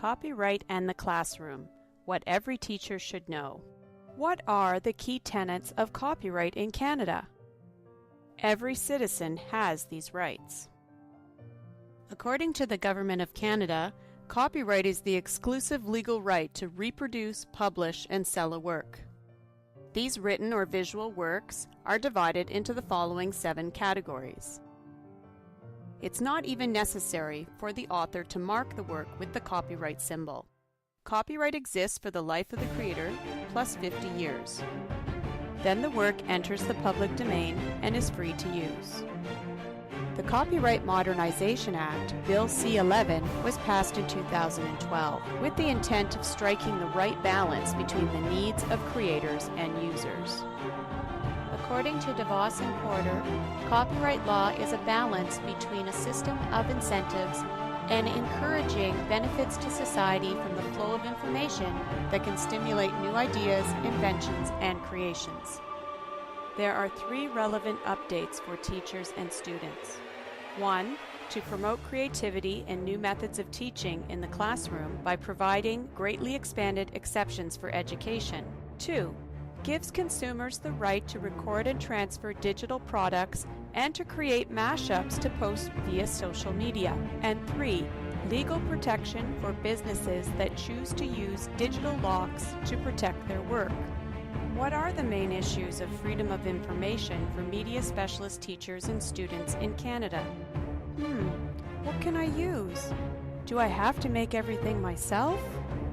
Copyright and the Classroom, What Every Teacher Should Know. What are the key tenets of copyright in Canada? Every citizen has these rights. According to the Government of Canada, copyright is the exclusive legal right to reproduce, publish, and sell a work. These written or visual works are divided into the following 7 categories. It's not even necessary for the author to mark the work with the copyright symbol. Copyright exists for the life of the creator plus 50 years. Then the work enters the public domain and is free to use. The Copyright Modernization Act, Bill C-11, was passed in 2012 with the intent of striking the right balance between the needs of creators and users. According to DeVos and Porter, copyright law is a balance between a system of incentives and encouraging benefits to society from the flow of information that can stimulate new ideas, inventions, and creations. There are 3 relevant updates for teachers and students. 1. To promote creativity and new methods of teaching in the classroom by providing greatly expanded exceptions for education. 2. Gives consumers the right to record and transfer digital products and to create mashups to post via social media. And 3. Legal protection for businesses that choose to use digital locks to protect their work. What are the main issues of freedom of information for media specialist teachers and students in Canada? What can I use? Do I have to make everything myself?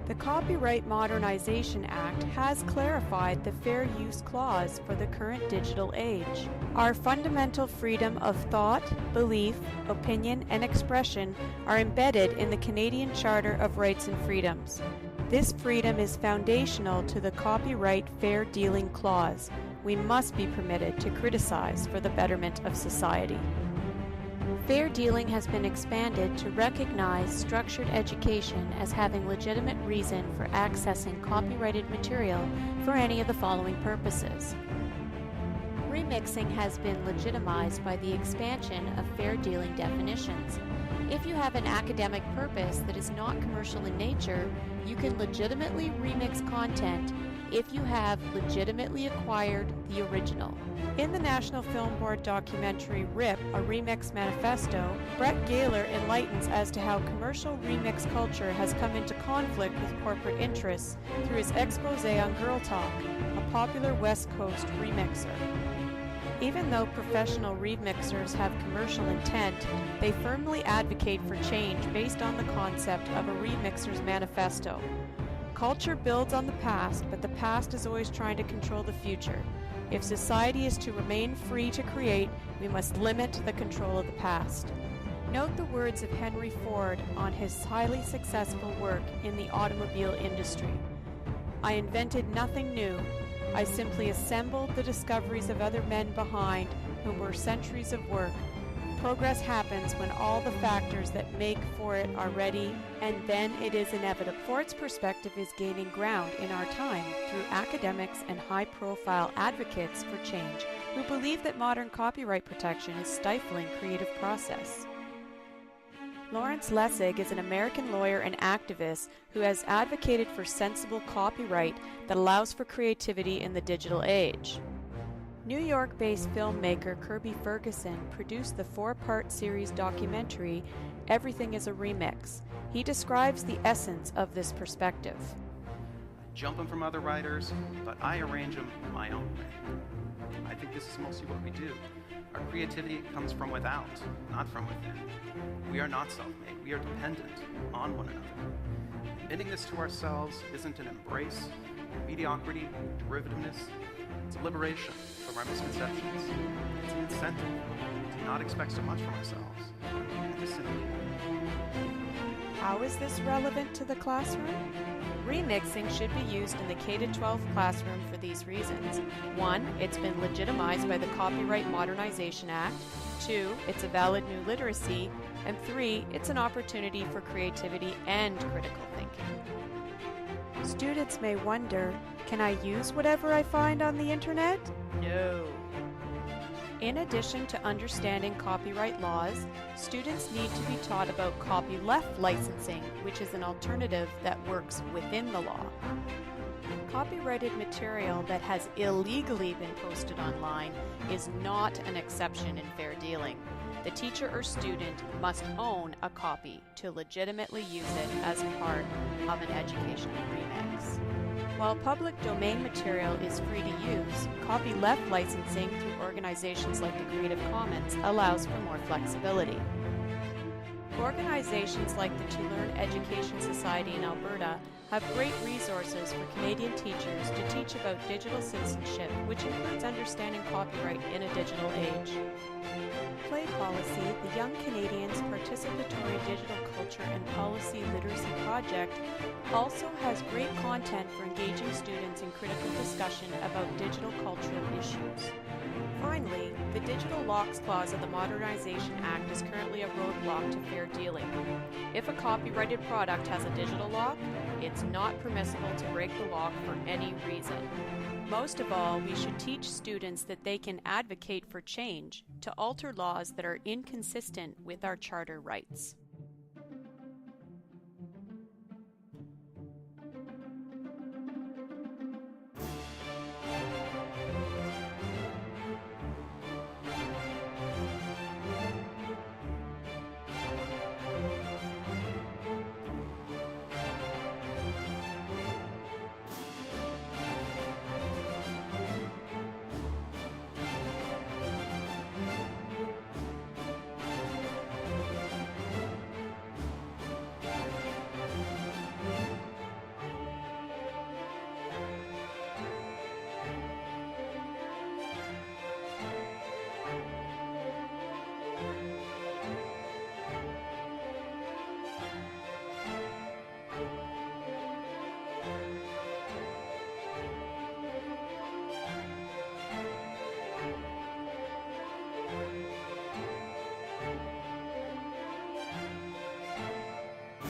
The Copyright Modernization Act has clarified the Fair Use Clause for the current digital age. Our fundamental freedom of thought, belief, opinion, and expression are embedded in the Canadian Charter of Rights and Freedoms. This freedom is foundational to the Copyright Fair Dealing Clause. We must be permitted to criticize for the betterment of society. Fair dealing has been expanded to recognize structured education as having legitimate reason for accessing copyrighted material for any of the following purposes. Remixing has been legitimized by the expansion of fair dealing definitions. If you have an academic purpose that is not commercial in nature, you can legitimately remix content if you have legitimately acquired the original. In the National Film Board documentary RIP, A Remix Manifesto, Brett Gaylor enlightens as to how commercial remix culture has come into conflict with corporate interests through his expose on Girl Talk, a popular West Coast remixer. Even though professional remixers have commercial intent, they firmly advocate for change based on the concept of a remixer's manifesto. Culture builds on the past, but the past is always trying to control the future. If society is to remain free to create, we must limit the control of the past. Note the words of Henry Ford on his highly successful work in the automobile industry. I invented nothing new. I simply assembled the discoveries of other men behind whom were centuries of work. Progress happens when all the factors that make for it are ready, and then it is inevitable. Ford's perspective is gaining ground in our time through academics and high-profile advocates for change who believe that modern copyright protection is stifling creative process. Lawrence Lessig is an American lawyer and activist who has advocated for sensible copyright that allows for creativity in the digital age. New York-based filmmaker Kirby Ferguson produced the 4-part series documentary, Everything is a Remix. He describes the essence of this perspective. I jump them from other writers, but I arrange them my own way. I think this is mostly what we do. Our creativity comes from without, not from within. We are not self-made. We are dependent on one another. Admitting this to ourselves isn't an embrace of mediocrity, derivativeness. It's a liberation from our misconceptions. It's an incentive to not expect so much from ourselves and to simply. How is this relevant to the classroom? Remixing should be used in the K-12 classroom for these reasons. 1. It's been legitimized by the Copyright Modernization Act. 2. It's a valid new literacy. And 3. It's an opportunity for creativity and critical thinking. Students may wonder, can I use whatever I find on the internet? No. In addition to understanding copyright laws, students need to be taught about copyleft licensing, which is an alternative that works within the law. Copyrighted material that has illegally been posted online is not an exception in fair dealing. The teacher or student must own a copy to legitimately use it as part of an educational remix. While public domain material is free to use, copyleft licensing through organizations like the Creative Commons allows for more flexibility. Organizations like the To Learn Education Society in Alberta have great resources for Canadian teachers to teach about digital citizenship, which includes understanding copyright in a digital age. Play Policy, the Young Canadians Participatory Digital Culture and Policy Literacy Project, also has great content for engaging students in critical discussion about digital cultural issues. Finally, the Digital Locks Clause of the Modernization Act is currently a roadblock to fair dealing. If a copyrighted product has a digital lock, it's not permissible to break the lock for any reason. Most of all, we should teach students that they can advocate for change to alter laws that are inconsistent with our charter rights.